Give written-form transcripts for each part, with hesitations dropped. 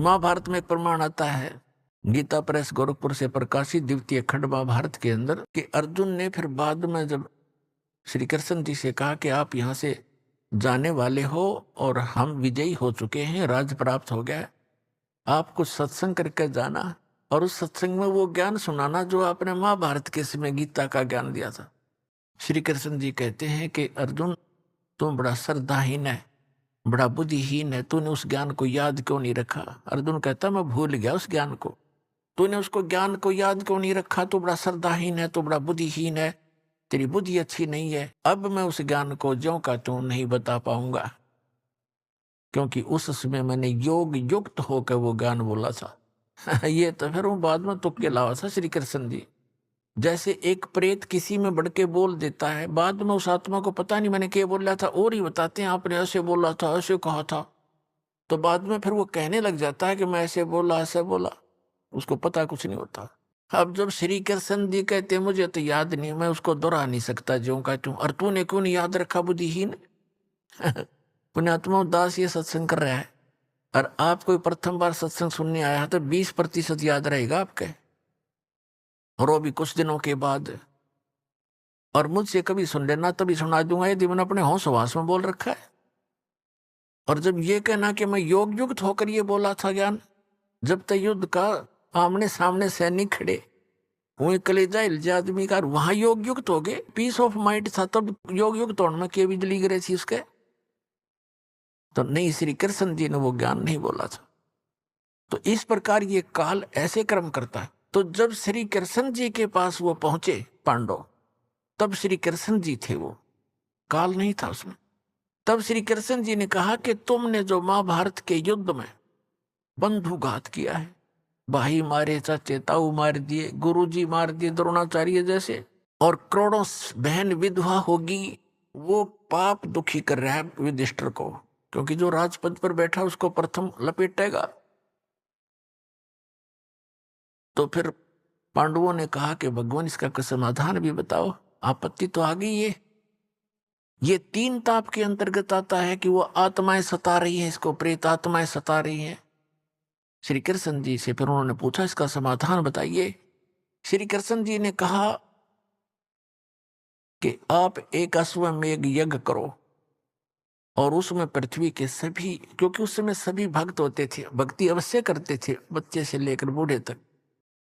महाभारत में एक प्रमाण आता है, गीता प्रेस गोरखपुर से प्रकाशित द्वितीय खंड महाभारत के अंदर, कि अर्जुन ने फिर बाद में जब श्री कृष्ण जी से कहा कि आप यहाँ से जाने वाले हो और हम विजयी हो चुके हैं, राज्य प्राप्त हो गया है, आप कुछ सत्संग करके जाना और उस सत्संग में वो ज्ञान सुनाना जो आपने महाभारत के समय गीता का ज्ञान दिया था। श्री कृष्ण जी कहते हैं कि अर्जुन, तुम बड़ा श्रद्धाहीन है, बड़ा बुद्धिहीन है, तूने उस ज्ञान को याद क्यों नहीं रखा। अर्जुन कहता, मैं भूल गया उस ज्ञान को। तूने उसको ज्ञान को याद क्यों नहीं रखा, तो बड़ा श्रद्धाहीन है, तो बड़ा बुद्धिहीन है, तेरी बुद्धि अच्छी नहीं है। अब मैं उस ज्ञान को ज्यों का त्यों नहीं बता पाऊंगा, क्योंकि उस समय मैंने योग युक्त होकर वो ज्ञान बोला था। ये तो फिर वो बाद में तुक्के लावा था श्री कृष्ण जी। जैसे एक प्रेत किसी में बढ़ के बोल देता है, बाद में उस आत्मा को पता नहीं मैंने क्या बोला था, और ही बताते हैं आपने ऐसे बोला था, ऐसे कहा था, तो बाद में फिर वो कहने लग जाता है कि मैं ऐसे बोला, ऐसे बोला, उसको पता कुछ नहीं होता। अब जब श्री कृष्ण जी कहते हैं मुझे तो याद नहीं, मैं उसको दोहरा नहीं सकता ज्यों का त्यों, और तूने क्यों नहीं याद रखा बुद्धिहीन। पुण्यात्मा दास ये सत्संग कर रहा है, और आप कोई प्रथम बार सत्संग सुनने आया तो 20% याद रहेगा आपके, और वो भी कुछ दिनों के बाद। और मुझसे कभी सुन लेना, तभी सुना दूंगा यदि मैंने अपने होश हवास में बोल रखा है। और जब ये कहना कि मैं योग युक्त होकर ये बोला था ज्ञान, जब तक युद्ध का आमने सामने सैनिक खड़े वही कलेजा हिलजा आदमी का, वहां योग युक्त हो गए, पीस ऑफ माइंड था, तब योग युक्त होने में क्या बिजली गिरे थी उसके। तो नहीं, श्री कृष्ण जी ने वो ज्ञान नहीं बोला था। तो इस प्रकार ये काल ऐसे कर्म करता है। तो जब श्री कृष्ण जी के पास वो पहुंचे पांडव, तब श्री कृष्ण जी थे, वो काल नहीं था उसमें। तब श्री कृष्ण जी ने कहा कि तुमने जो महाभारत के युद्ध में बंधुघात किया है, भाई मारे, चाचे ताऊ मार दिए, गुरुजी मार दिए द्रोणाचार्य जैसे, और करोड़ों बहन विधवा होगी, वो पाप दुखी कर रहा है युधिष्ठिर को, क्योंकि जो राजपद पर बैठा उसको प्रथम लपेटेगा। तो फिर पांडवों ने कहा कि भगवान इसका कोई समाधान भी बताओ, आपत्ति तो आ गई है। ये 3 ताप के अंतर्गत आता है कि वो आत्माएं सता रही हैं, इसको प्रेत आत्माएं सता रही हैं। श्री कृष्ण जी से फिर उन्होंने पूछा इसका समाधान बताइए। श्री कृष्ण जी ने कहा कि आप एक अश्वमेध यज्ञ करो, और उसमें पृथ्वी के सभी, क्योंकि उस समय सभी भक्त होते थे, भक्ति अवश्य करते थे, बच्चे से लेकर बूढ़े तक,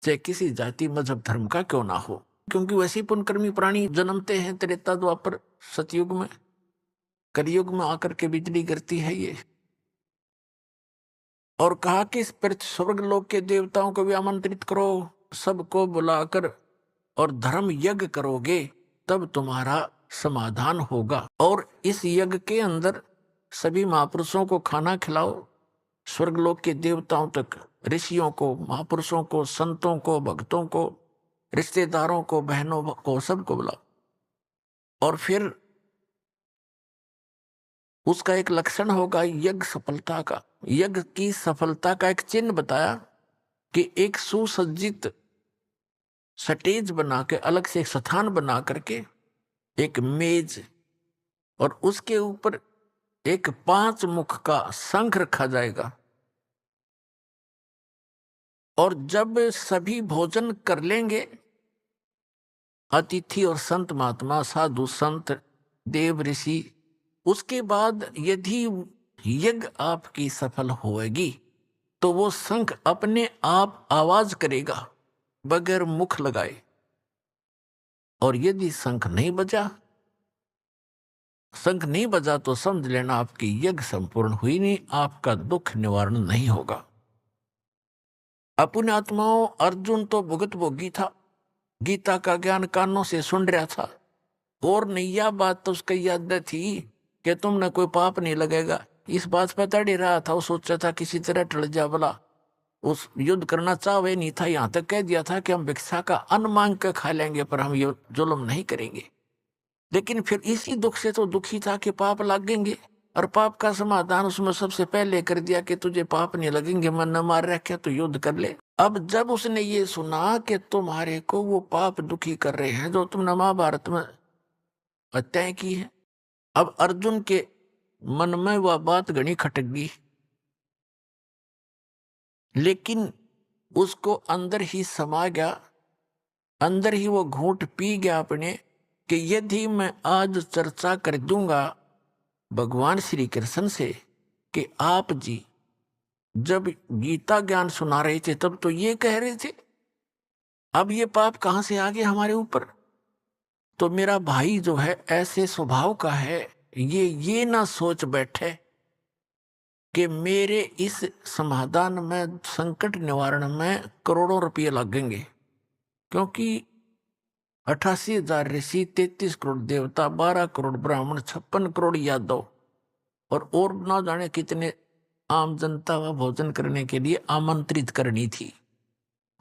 चाहे किसी जाति मजहब धर्म का क्यों ना हो, क्योंकि वैसे पुण्यकर्मी प्राणी जन्मते हैं त्रेता द्वापर सतयुग में, कलयुग में आकर के बिजली गिरती है ये। और कहा कि इस स्वर्ग लोक के देवताओं को भी आमंत्रित करो, सबको बुलाकर, और धर्म यज्ञ करोगे तब तुम्हारा समाधान होगा। और इस यज्ञ के अंदर सभी महापुरुषों को खाना खिलाओ, स्वर्गलोक के देवताओं तक, ऋषियों को, महापुरुषों को, संतों को, भक्तों को, रिश्तेदारों को, बहनों को, सबको बुलाओ। और फिर उसका एक लक्षण होगा यज्ञ सफलता का। यज्ञ की सफलता का एक चिन्ह बताया कि एक सुसज्जित स्टेज बना के, अलग से एक स्थान बना करके, एक मेज, और उसके ऊपर एक 5 मुख का शंख रखा जाएगा। और जब सभी भोजन कर लेंगे, अतिथि और संत महात्मा, साधु संत, देव ऋषि, उसके बाद यदि यज्ञ आपकी सफल होएगी तो वो शंख अपने आप आवाज करेगा बगैर मुख लगाए। और यदि शंख नहीं बजा तो समझ लेना आपकी यज्ञ संपूर्ण हुई नहीं, आपका दुख निवारण नहीं होगा। अपने आत्माओं, अर्जुन तो भुगत भोगी था, गीता का ज्ञान कानों से सुन रहा था, और नैया बात तो उसकी याद थी कि तुमने कोई पाप नहीं लगेगा, इस बात पर तड़ रहा था। वो सोचा था किसी तरह टल जा, भला उस युद्ध करना चाहे नहीं था, यहाँ तक कह दिया था कि हम भिक्षा का अन्न मांग कर खा लेंगे पर हम ये जुल्म नहीं करेंगे। लेकिन फिर इसी दुख से तो दुखी था कि पाप लगेंगे, और पाप का समाधान उसमें सबसे पहले कर दिया कि तुझे पाप नहीं लगेंगे, मन न मार रखे तो युद्ध कर ले। अब जब उसने ये सुना कि तुम्हारे को वो पाप दुखी कर रहे हैं जो तुमने महाभारत में हत्याएं की है, अब अर्जुन के मन में वह बात घनी खटक गई। लेकिन उसको अंदर ही समा गया, अंदर ही वो घूंट पी गया अपने, कि यदि मैं आज चर्चा कर दूंगा भगवान श्री कृष्ण से कि आप जी जब गीता ज्ञान सुना रहे थे तब तो ये कह रहे थे, अब ये पाप कहां से आ गया हमारे ऊपर। तो मेरा भाई जो है ऐसे स्वभाव का है, ये ना सोच बैठे कि मेरे इस समाधान में, संकट निवारण में करोड़ों रुपये लगेंगे, क्योंकि 88,000 ऋषि, 33 करोड़ देवता, 12 करोड़ ब्राह्मण, 56 करोड़ यादव और ना जाने कितने आम जनता व भोजन करने के लिए आमंत्रित करनी थी,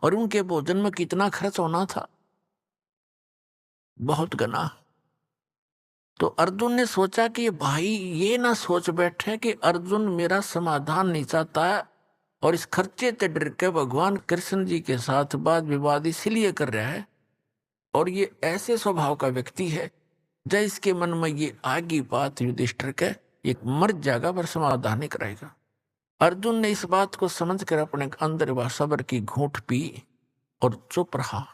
और उनके भोजन में कितना खर्च होना था, बहुत गना। तो अर्जुन ने सोचा कि भाई ये ना सोच बैठे कि अर्जुन मेरा समाधान नहीं चाहता है और इस खर्चे से डर के भगवान कृष्ण जी के साथ वाद विवाद इसलिए कर रहा है, और ये ऐसे स्वभाव का व्यक्ति है जब इसके मन में ये आगी बात युधिष्ठिर के एक मर जाएगा पर समाधान नहीं कराएगा। अर्जुन ने इस बात को समझकर अपने अंदर वह सब्र की घूंट पी और चुप रहा।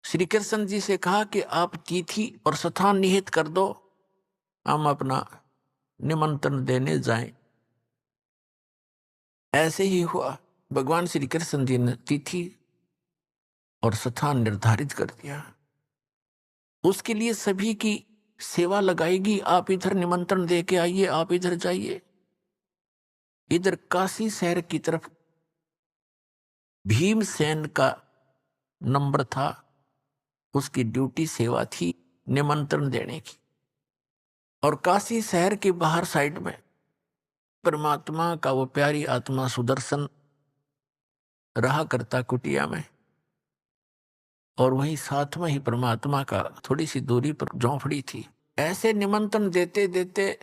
श्री कृष्ण जी से कहा कि आप तिथि और स्थान निहित कर दो, हम अपना निमंत्रण देने जाएं। ऐसे ही हुआ, भगवान श्री कृष्ण जी ने तिथि और स्थान निर्धारित कर दिया। उसके लिए सभी की सेवा लगाएगी, आप इधर निमंत्रण दे के आइए, आप इधर जाइए। इधर काशी शहर की तरफ भीमसेन का नंबर था, उसकी ड्यूटी सेवा थी निमंत्रण देने की। और काशी शहर के बाहर साइड में परमात्मा का वो प्यारी आत्मा सुदर्शन रहा करता कुटिया में, और वहीं साथ में ही परमात्मा का थोड़ी सी दूरी पर झोंपड़ी थी। ऐसे निमंत्रण देते देते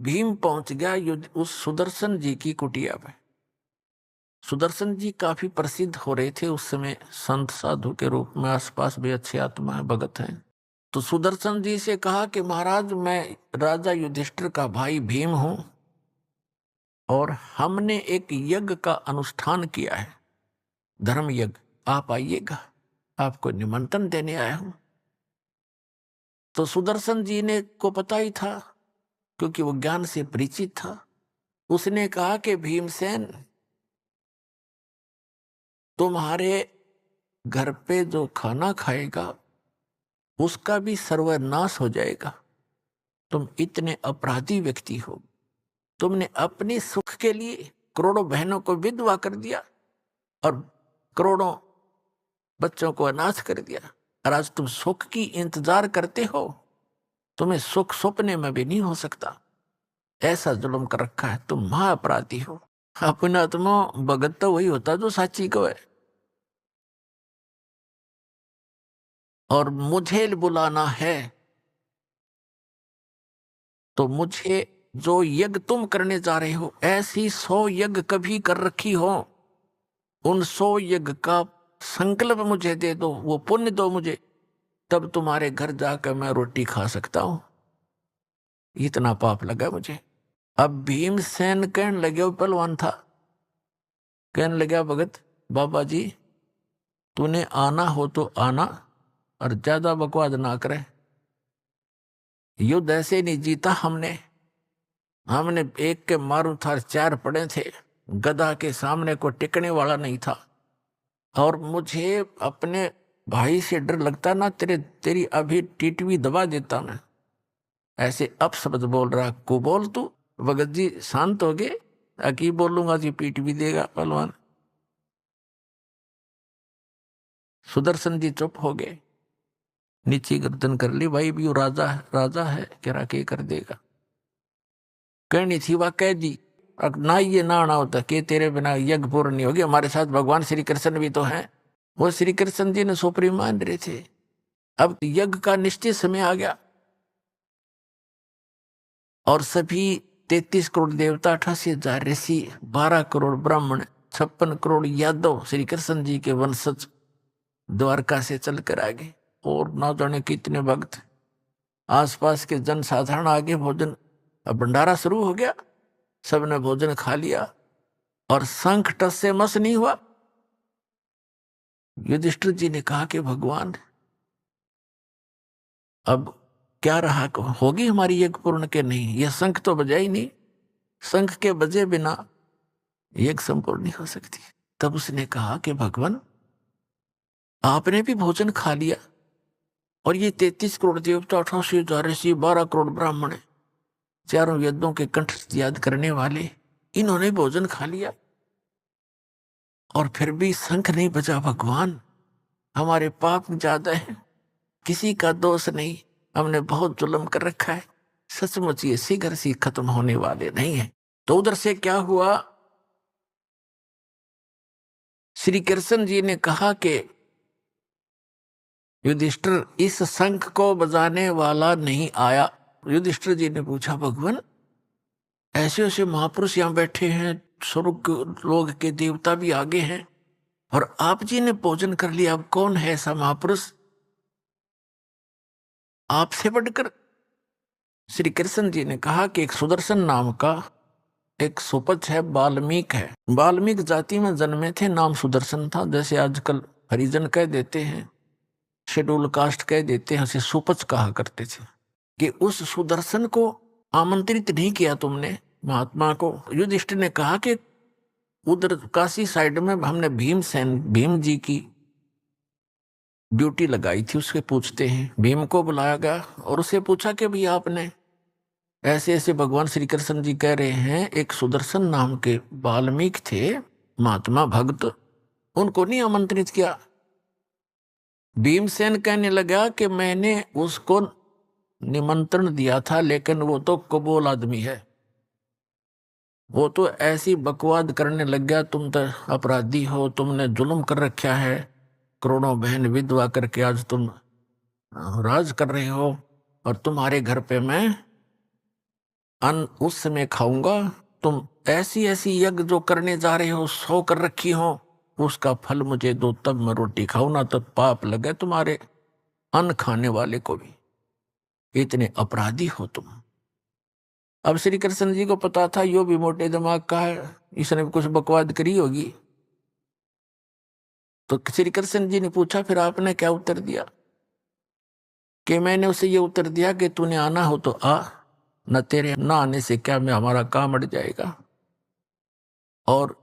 भीम पहुंच गया उस सुदर्शन जी की कुटिया में। सुदर्शन जी काफी प्रसिद्ध हो रहे थे उस समय संत साधु के रूप में, आसपास भी अच्छे आत्मा है, भगत हैं। तो सुदर्शन जी से कहा कि महाराज मैं राजा युधिष्ठिर का भाई भीम हूं और हमने एक यज्ञ का अनुष्ठान किया है, धर्म यज्ञ, आप आइएगा, आपको निमंत्रण देने आया हूं। तो सुदर्शन जी ने को पता ही था क्योंकि वो ज्ञान से परिचित था। उसने कहा कि भीमसेन तुम्हारे घर पे जो खाना खाएगा उसका भी सर्वनाश हो जाएगा। तुम इतने अपराधी व्यक्ति हो, तुमने अपने सुख के लिए करोड़ों बहनों को विधवा कर दिया और करोड़ों बच्चों को अनाथ कर दिया, और आज तुम सुख की इंतजार करते हो, तुम्हें सुख सपने में भी नहीं हो सकता। ऐसा जुल्म कर रखा है, तुम महाअपराधी हो। अपने आत्मा भगत तो वही होता जो साची को है। और मुझे बुलाना है तो मुझे जो यज्ञ तुम करने जा रहे हो, ऐसी 100 यज्ञ कभी कर रखी हो, उन 100 यज्ञ का संकल्प मुझे दे दो, वो पुण्य दो मुझे, तब तुम्हारे घर जाकर मैं रोटी खा सकता हूं। इतना पाप लगा मुझे। अब भीमसेन कहने लगे, वो पहलवान था, कहने लगा भगत बाबा जी तूने आना हो तो आना और ज्यादा बकवाद ना करे। युद्ध ऐसे नहीं जीता हमने एक के मारू था, 4 पड़े थे, गधा के सामने को टिकने वाला नहीं था। और मुझे अपने भाई से डर लगता ना, तेरी अभी टीटवी दबा देता मैं। ऐसे अपशब्द बोल रहा, को बोल तू। भगत जी शांत हो गए, अकी बोलूंगा जी पीट भी देगा पहलवान। सुदर्शन जी चुप हो गए, नीचे गर्दन कर ली, भाई भी राजा है, राजा है, कह के कर देगा। कहनी थी वह कह दी, ना ये ना आना होता कि तेरे बिना यज्ञ पूर्ण नहीं होगी। हमारे साथ भगवान श्री कृष्ण भी तो हैं, वो श्री कृष्ण जी ने सोपरी मान रहे थे। अब यज्ञ का निश्चित समय आ गया और सभी 33 करोड़ देवता, 88,000 ऋषि, 12 करोड़ ब्राह्मण, 56 करोड़ यादव श्री कृष्ण जी के वंशज द्वारका से चलकर आगे, और ना जाने कितने भक्त, आसपास के जनसाधारण आगे, भोजन भंडारा शुरू हो गया। सबने भोजन खा लिया और शंख टस से मस नहीं हुआ। युधिष्ठिर जी ने कहा कि भगवान अब क्या रहा, होगी हमारी यज्ञ पूर्ण के नहीं? यह शंख तो बजा ही नहीं, शंख के बजे बिना यज्ञ संपूर्ण नहीं हो सकती। तब उसने कहा कि भगवान आपने भी भोजन खा लिया और ये 33 करोड़ देवता, 88,000 ऋषि, 12 करोड़ ब्राह्मण, चारों वेदों के कंठ याद करने वाले, इन्होंने भोजन खा लिया और फिर भी शंख नहीं बजा। भगवान हमारे पाप ज्यादा है, किसी का दोष नहीं, हमने बहुत जुल्म कर रखा है, सचमुच ये शीघ्र से खत्म होने वाले नहीं है। तो उधर से क्या हुआ, श्री कृष्ण जी ने कहा कि युधिष्ठिर इस शंख को बजाने वाला नहीं आया। युधिष्ठिर जी ने पूछा भगवान ऐसे ऐसे महापुरुष यहाँ बैठे हैं, स्वर्ग लोग के देवता भी आगे हैं और आप जी ने भोजन कर लिया, अब कौन है ऐसा महापुरुष आपसे बढ़कर? श्री कृष्ण जी ने कहा कि एक सुदर्शन नाम का एक सुपच है, वाल्मीकि है, वाल्मीकि जाति में जन्मे थे, नाम सुदर्शन था। जैसे आजकल हरिजन कह देते हैं, शेड्यूल कास्ट कह देते हैं, उसे सुपच कहा करते थे। कि उस सुदर्शन को आमंत्रित नहीं किया तुमने महात्मा को? युधिष्ठिर ने कहा कि उधर काशी साइड में हमने भीम जी की ड्यूटी लगाई थी, उसके पूछते हैं। भीम को बुलाया गया और उसे पूछा कि भाई आपने ऐसे ऐसे भगवान श्री कृष्ण जी कह रहे हैं एक सुदर्शन नाम के वाल्मीकि थे, महात्मा भक्त, उनको नहीं आमंत्रित किया? भीमसेन कहने लगा कि मैंने उसको निमंत्रण दिया था, लेकिन वो तो कबूल आदमी है, वो तो ऐसी बकवाद करने लग गया, तुम तो अपराधी हो, तुमने जुल्म कर रखा है, करोड़ों बहन विधवा करके आज तुम राज कर रहे हो और तुम्हारे घर पे मैं अन्न उस समय खाऊंगा, तुम ऐसी ऐसी यज्ञ जो करने जा रहे हो 100 कर रखी हो, उसका फल मुझे दो तब मैं रोटी खाऊं, ना तो पाप लगे तुम्हारे अन्न खाने वाले को भी, इतने अपराधी हो तुम। अब श्री कृष्ण जी को पता था यो भी मोटे दिमाग का है, इसने भी कुछ बकवाद करी होगी। तो श्री कृष्ण जी ने पूछा फिर आपने क्या उत्तर दिया? कि मैंने उसे ये उत्तर दिया कि तूने आना हो तो आ, न तेरे ना आने से क्या मैं हमारा काम अड़ जाएगा, और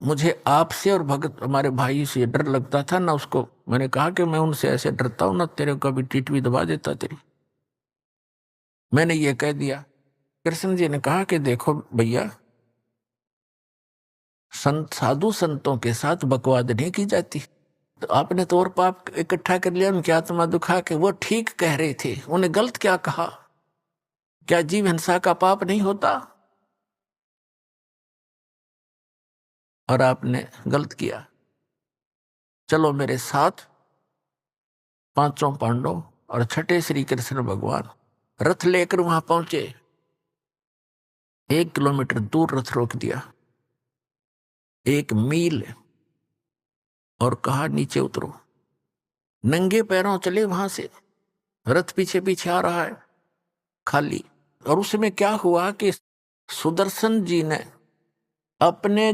मुझे आपसे और भगत हमारे भाई से डर लगता था ना उसको, मैंने कहा कि मैं उनसे ऐसे डरता हूं ना तेरे को भी टीट भी दबा देता तेरी, मैंने ये कह दिया। कृष्ण जी ने कहा कि देखो भैया, संत साधु संतों के साथ बकवाद नहीं की जाती। तो आपने तो और पाप इकट्ठा कर लिया, उनकी आत्मा दुखा के, वो ठीक कह रहे थे, उन्हें गलत क्या कहा? क्या जीव हिंसा का पाप नहीं होता? और आपने गलत किया। चलो मेरे साथ, पांचों पांडव और छठे श्री कृष्ण भगवान रथ लेकर वहां पहुंचे। 1 किलोमीटर दूर रथ रोक दिया, 1 मील, और कहा नीचे उतरो। नंगे पैरों चले वहां से, रथ पीछे पीछे आ रहा है खाली। और उसमें क्या हुआ कि सुदर्शन जी ने अपने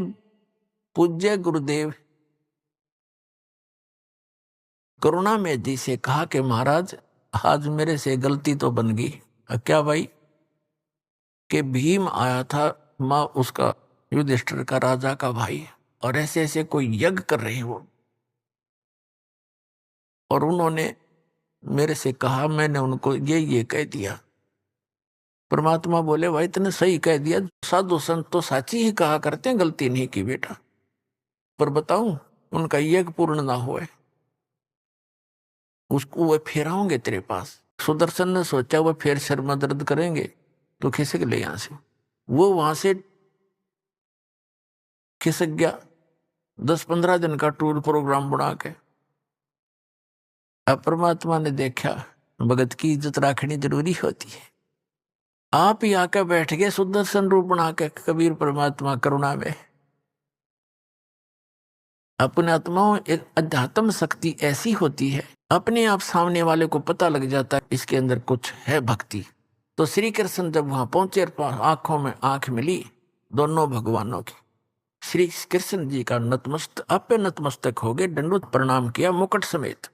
पूज्य गुरुदेव करुणामय जी से कहा कि महाराज आज मेरे से गलती तो बन गई। क्या भाई? कि भीम आया था, माँ उसका युधिष्ठिर का राजा का भाई, और ऐसे ऐसे कोई यज्ञ कर रहे हो, और उन्होंने मेरे से कहा, मैंने उनको ये कह दिया। परमात्मा बोले भाई तूने सही कह दिया, साधु संत तो साची ही कहा करते हैं, गलती नहीं की बेटा, पर बताऊं उनका यज्ञ पूर्ण ना हुए, उसको वह फेराओगे तेरे पास। सुदर्शन ने सोचा वह फिर सिर में दर्द करेंगे तो खिसक ले यहां से। वो वहां से खिसक गया 10-15 दिन का टूर प्रोग्राम बना के। अब परमात्मा ने देखा भगत की इज्जत रखनी जरूरी होती है, आप ही आकर बैठ गए सुदर्शन रूप बना के कबीर परमात्मा करुणा में। अपने आत्माओं एक अध्यात्म शक्ति ऐसी होती है, अपने आप सामने वाले को पता लग जाता है इसके अंदर कुछ है भक्ति। तो श्री कृष्ण जब वहां पहुंचे, आंखों में आंख मिली दोनों भगवानों की। श्री कृष्ण जी का नतमस्तक हो गए, दंडवत प्रणाम किया मुकुट समेत।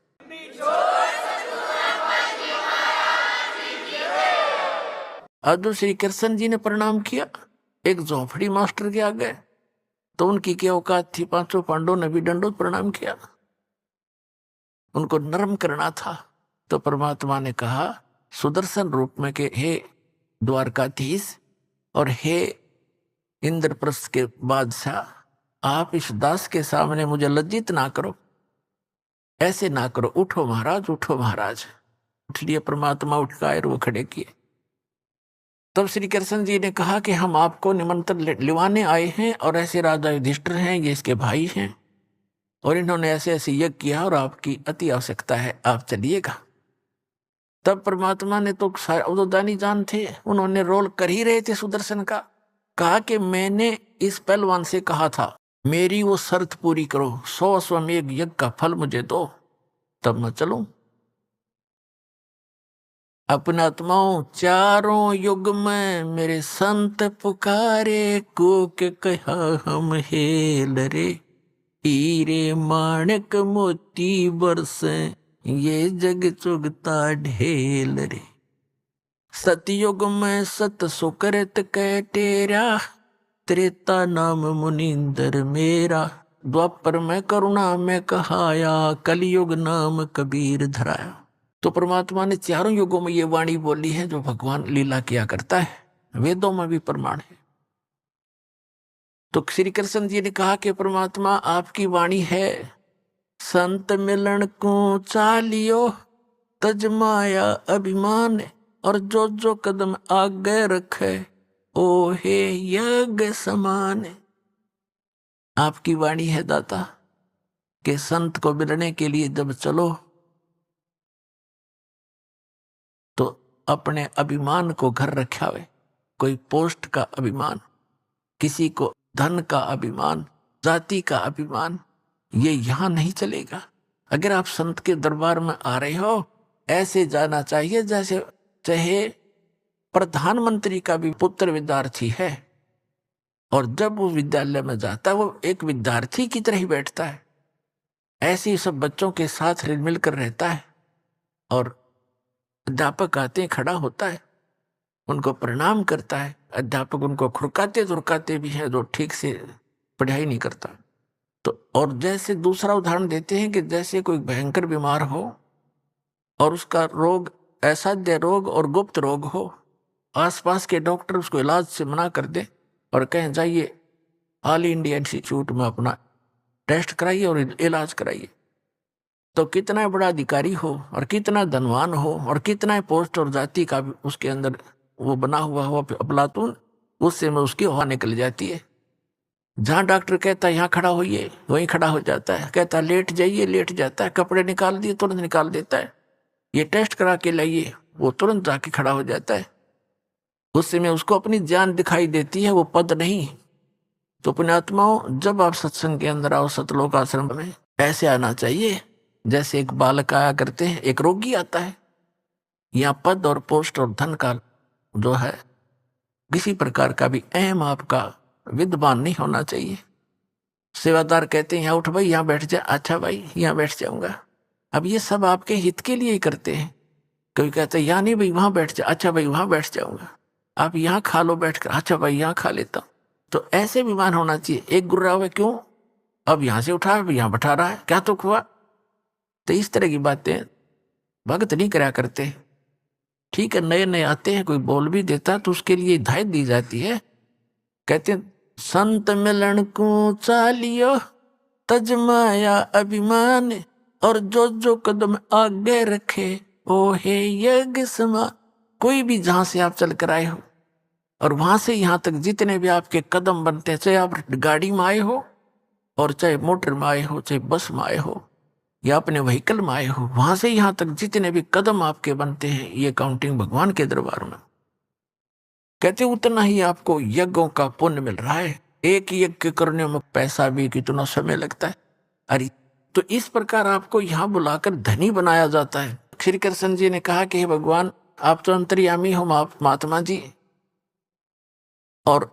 अब श्री कृष्ण जी ने प्रणाम किया एक झोंपड़ी मास्टर के आगे, तो उनकी क्या औकात थी, पांचों पांडवों ने भी दंडवत प्रणाम किया, उनको नरम करना था। तो परमात्मा ने कहा सुदर्शन रूप में के हे द्वारकाधीश और हे इंद्रप्रस्थ के बादशाह, आप इस दास के सामने मुझे लज्जित ना करो, ऐसे ना करो, उठो महाराज, उठो महाराज। इसलिए परमात्मा उठकाए और वो खड़े किए। तब श्री कृष्ण जी ने कहा कि हम आपको निमंत्रण लिवाने आए हैं, और ऐसे राजा युधिष्ठिर हैं, ये इसके भाई हैं, और इन्होंने ऐसे ऐसे यज्ञ किया और आपकी अति आवश्यकता है, आप चलिएगा। तब परमात्मा ने तो वो दानी जान थे, उन्होंने रोल कर ही रहे थे सुदर्शन का। कहा कि मैंने इस पहलवान से कहा था मेरी वो शर्त पूरी करो, 100 अश्वमेध यज्ञ का फल मुझे दो, तब मैं चलूं। अपने आत्माओं चारों युग में मेरे संत पुकारे, को के कहा हम हेल रे, हीरे माणक मोती बरसे, ये जग चुगता ढेल रे। सतयुग में सत सुकृत कह टेरा, त्रेता नाम मुनिंदर मेरा, द्वापर में करुणा में कहाया, कलयुग नाम कबीर धराया। तो परमात्मा ने चारों युगों में ये वाणी बोली है जो भगवान लीला किया करता है, वेदों में भी प्रमाण है। तो श्री कृष्ण जी ने कहा कि परमात्मा आपकी वाणी है, संत मिलन को चालियो, तजमाया अभिमान, और जो जो कदम आगे रखे, ओ हे यज्ञ समान। आपकी वाणी है दाता कि संत को मिलने के लिए जब चलो तो अपने अभिमान को घर रखा हुए, कोई पोस्ट का अभिमान, किसी को धन का अभिमान, जाति का अभिमान, ये यहां नहीं चलेगा। अगर आप संत के दरबार में आ रहे हो, ऐसे जाना चाहिए जैसे चाहे प्रधानमंत्री का भी पुत्र विद्यार्थी है, और जब वो विद्यालय में जाता है वो एक विद्यार्थी की तरह ही बैठता है, ऐसे ही सब बच्चों के साथ मिलकर रहता है। और अध्यापक आते खड़ा होता है, उनको प्रणाम करता है। अध्यापक उनको खुरकाते धुरकाते भी हैं जो ठीक से पढ़ाई नहीं करता। तो और जैसे दूसरा उदाहरण देते हैं कि जैसे कोई भयंकर बीमार हो और उसका रोग असाध्य रोग और गुप्त रोग हो, आसपास के डॉक्टर उसको इलाज से मना कर दे और कहें जाइए ऑल इंडिया इंस्टीट्यूट में अपना टेस्ट कराइए और इलाज कराइए, तो कितना बड़ा अधिकारी हो और कितना धनवान हो और कितना पोस्ट और जाति का भी उसके अंदर वो बना हुआ हो अफलातून, उससे में उसकी हवा निकल जाती है। जहां डॉक्टर कहता है यहाँ खड़ा होइए, वहीं खड़ा हो जाता है, कहता है लेट जाइए, लेट जाता है, कपड़े निकाल दिए तुरंत निकाल देता है, ये टेस्ट करा के लाइए, वो तुरंत जाके खड़ा हो जाता है। उससे में उसको अपनी जान दिखाई देती है, वो पद नहीं। तो पुण्यात्माओं, जब आप सत्संग के अंदर आओ, सतलोक आश्रम में ऐसे आना चाहिए जैसे एक बालक आया करते हैं, एक रोगी आता है। यहाँ पद और पोस्ट और धन का जो है किसी प्रकार का भी अहम आपका विद्वान नहीं होना चाहिए। सेवादार कहते हैं यहाँ उठ भाई, यहाँ बैठ जा, अच्छा भाई यहाँ बैठ जाऊंगा। अब ये सब आपके हित के लिए ही करते हैं। कोई कहता है यहाँ नहीं भाई वहां बैठ जा, अच्छा भाई वहां बैठ जाऊंगा। आप यहाँ खा लो बैठ कर, अच्छा भाई यहाँ खा लेता हूँ। तो ऐसे विमान होना चाहिए। एक गुर्रा हुआ क्यों, अब यहाँ से उठा अब यहाँ बैठा रहा है, क्या तो हुआ। तो इस तरह की बातें भगत नहीं करा करते। ठीक है, नए नए आते हैं, कोई बोल भी देता तो उसके लिए हिदायत दी जाती है। कहते हैं संत मिलन को चालियो, तजमाया अभिमान, और जो जो कदम आगे रखे, ओ हे यज्ञ समान। कोई भी जहां से आप चल कर आए हो और वहां से यहाँ तक जितने भी आपके कदम बनते हैं, चाहे आप गाड़ी में आए हो और चाहे मोटर में आए हो, चाहे बस में आए हो या अपने व्हीकल में आए हो, वहां से यहाँ तक जितने भी कदम आपके बनते हैं, ये काउंटिंग भगवान के दरबार में। कहते उतना ही आपको यज्ञों का पुण्य मिल रहा है। एक यज्ञ करने में पैसा भी कितना समय लगता है। अरे तो इस प्रकार आपको यहाँ बुलाकर धनी बनाया जाता है। श्री कृष्ण जी ने कहा कि हे भगवान, आप तो अंतर्यामी हो महात्मा जी, और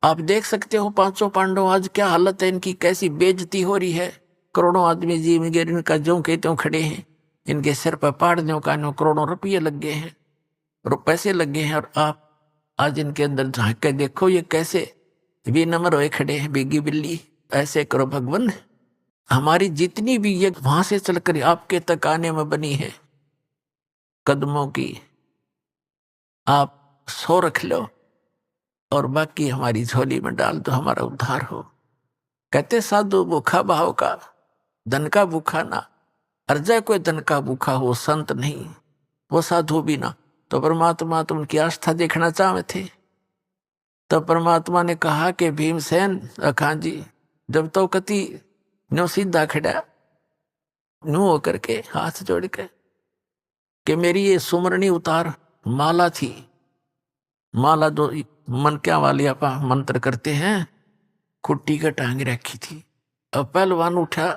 आप देख सकते हो पांचों पांडव आज क्या हालत है इनकी, कैसी बेइज्जती हो रही है। करोड़ों आदमी जी वगैरह इनका ज्यों के त्यों खड़े हैं, इनके सिर पर पहाड़ियों का करोड़ों रुपये लग गए हैं, पैसे लग गए हैं। और आप आज इनके अंदर झांक के देखो ये कैसे बेनम्र होए खड़े हैं, बेगी बिल्ली। ऐसे करो भगवान, हमारी जितनी भी ये वहां से चलकर आपके तक आने में बनी है कदमों की, आप 100 रख लो और बाकी हमारी झोली में डाल दो, हमारा उद्धार हो। कहते साधु भूखा भाव का, धन का भूखा ना। अर्जय कोई धन का भूखा हो, संत नहीं, वो साधु भी ना। तो परमात्मा तो उनकी आस्था देखना चाहते थे। तो परमात्मा ने कहा कि भीमसेन अखां जी, जब तो कति न्यो सीधा खड़ा, न्यू होकर के हाथ जोड़ के कि मेरी ये सुमरणी उतार। माला थी, माला दो मन क्या वाली आप मंत्र करते हैं, खुट्टी का टांग रखी थी। अब पहलवान उठा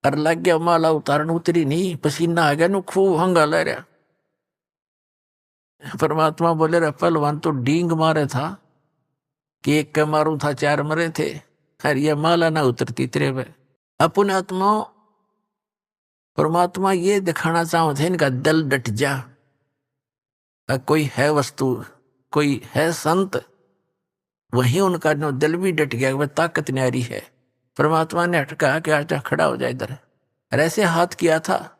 और लग गया माला उतारन, उतरी नहीं, पसीना आ गया, नु खूब हंगा ले रहा। परमात्मा बोले रे पहलवान तो डींग मारे था कि एक के मारू था 4 मरे थे, अरे ये माला ना उतरती तेरे पे। अपने आत्मा परमात्मा ये दिखाना चाहते थे इनका दिल डट जा। कोई है वस्तु, कोई है संत, वहीं उनका जो दिल भी डट गया, वह ताकत न्यारी है। परमात्मा ने हटका कि आजा खड़ा हो जाए इधर। ऐसे हाथ किया था,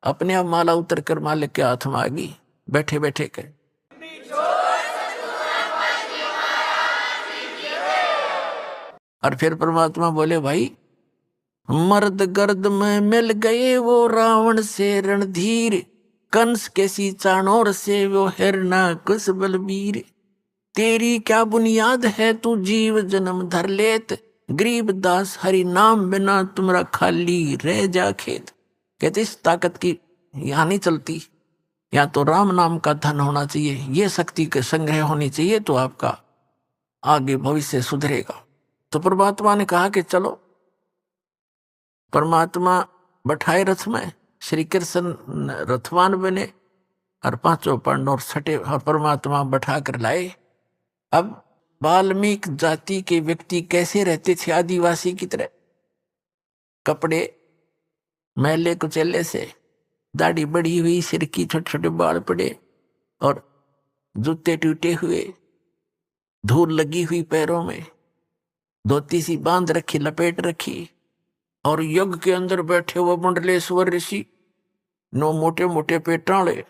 अपने आप माला उतर कर मालिक के हाथ में आ गई बैठे बैठे के। और फिर परमात्मा बोले भाई, मर्द गर्द में मिल गए वो रावण से रणधीर, कंस के सी चाणोर से वो हिरना कुश बलबीर। तेरी क्या बुनियाद है तू जीव जन्म धर लेत, गरीब दास हरि नाम बिना तुम्हारा खाली रह जा खेत। कहते इस ताकत की यहाँ नहीं चलती, या तो राम नाम का धन होना चाहिए, ये शक्ति के संग्रह होनी चाहिए, तो आपका आगे भविष्य सुधरेगा। तो परमात्मा ने कहा कि चलो। परमात्मा बैठाए रथ में, श्री कृष्ण रथवान बने और पांचों पांडव छठे और परमात्मा बैठा कर लाए। अब वाल्मीकि जाति के व्यक्ति कैसे रहते थे, आदिवासी की तरह, कपड़े मैले कुचेले से, दाढ़ी बढ़ी हुई, सिर की छोटे छोटे बाल पड़े और जूते टूटे हुए, धूल लगी हुई पैरों में, धोती सी बांध रखी, लपेट रखी, और यज्ञ के अंदर बैठे हुए मंडलेश्वर ऋषि, 9 मोटे मोटे पेटाले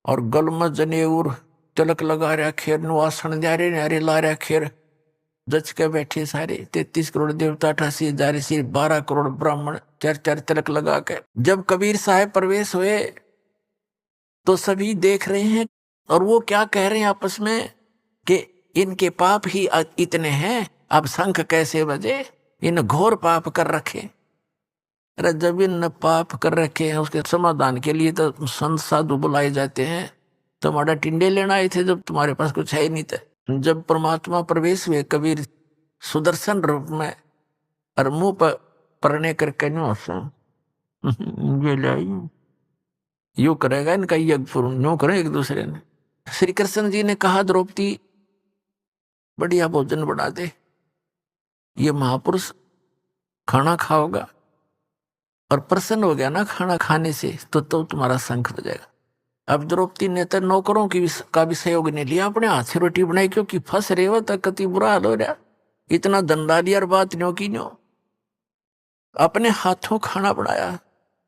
और गल में जनेऊर तिलक लगा रहा खेर, नो आसन न्यारे न्यारे ला रहा खेर, जच के बैठे सारे 33 करोड़ देवता, 88,000 ऋषि, 12 करोड़ ब्राह्मण, 4 तिलक लगा के। जब कबीर साहब प्रवेश हुए तो सभी देख रहे हैं, और वो क्या कह रहे हैं आपस में कि इनके पाप ही इतने हैं, अब शंख कैसे बजे, इन घोर पाप कर रखे। अरे जब इन पाप कर रखे हैं उसके समाधान के लिए तो संत साधु बुलाए जाते हैं। तुम्हारा टिंडे लेना आए थे जब तुम्हारे पास कुछ है ही नहीं था। जब परमात्मा प्रवेश हुए कबीर सुदर्शन रूप में और मुंह पर परने करके यू करेगा इनका यज्ञ, नो करे एक दूसरे ने। श्री कृष्ण जी ने कहा द्रौपदी बढ़िया भोजन बना दे, ये महापुरुष खाना खाओगा और प्रसन्न हो गया ना खाना खाने से, तो तुम्हारा शंख बजेगा। अब द्रौपदी ने तो नौकरों का भी सहयोग नहीं लिया, अपने हाथ से रोटी बनाई, क्योंकि फंस रहे हो तक कति बुरा हाल हो रहा, इतना धंधा लिया और बात न्यो की न्यो। अपने हाथों खाना बनाया,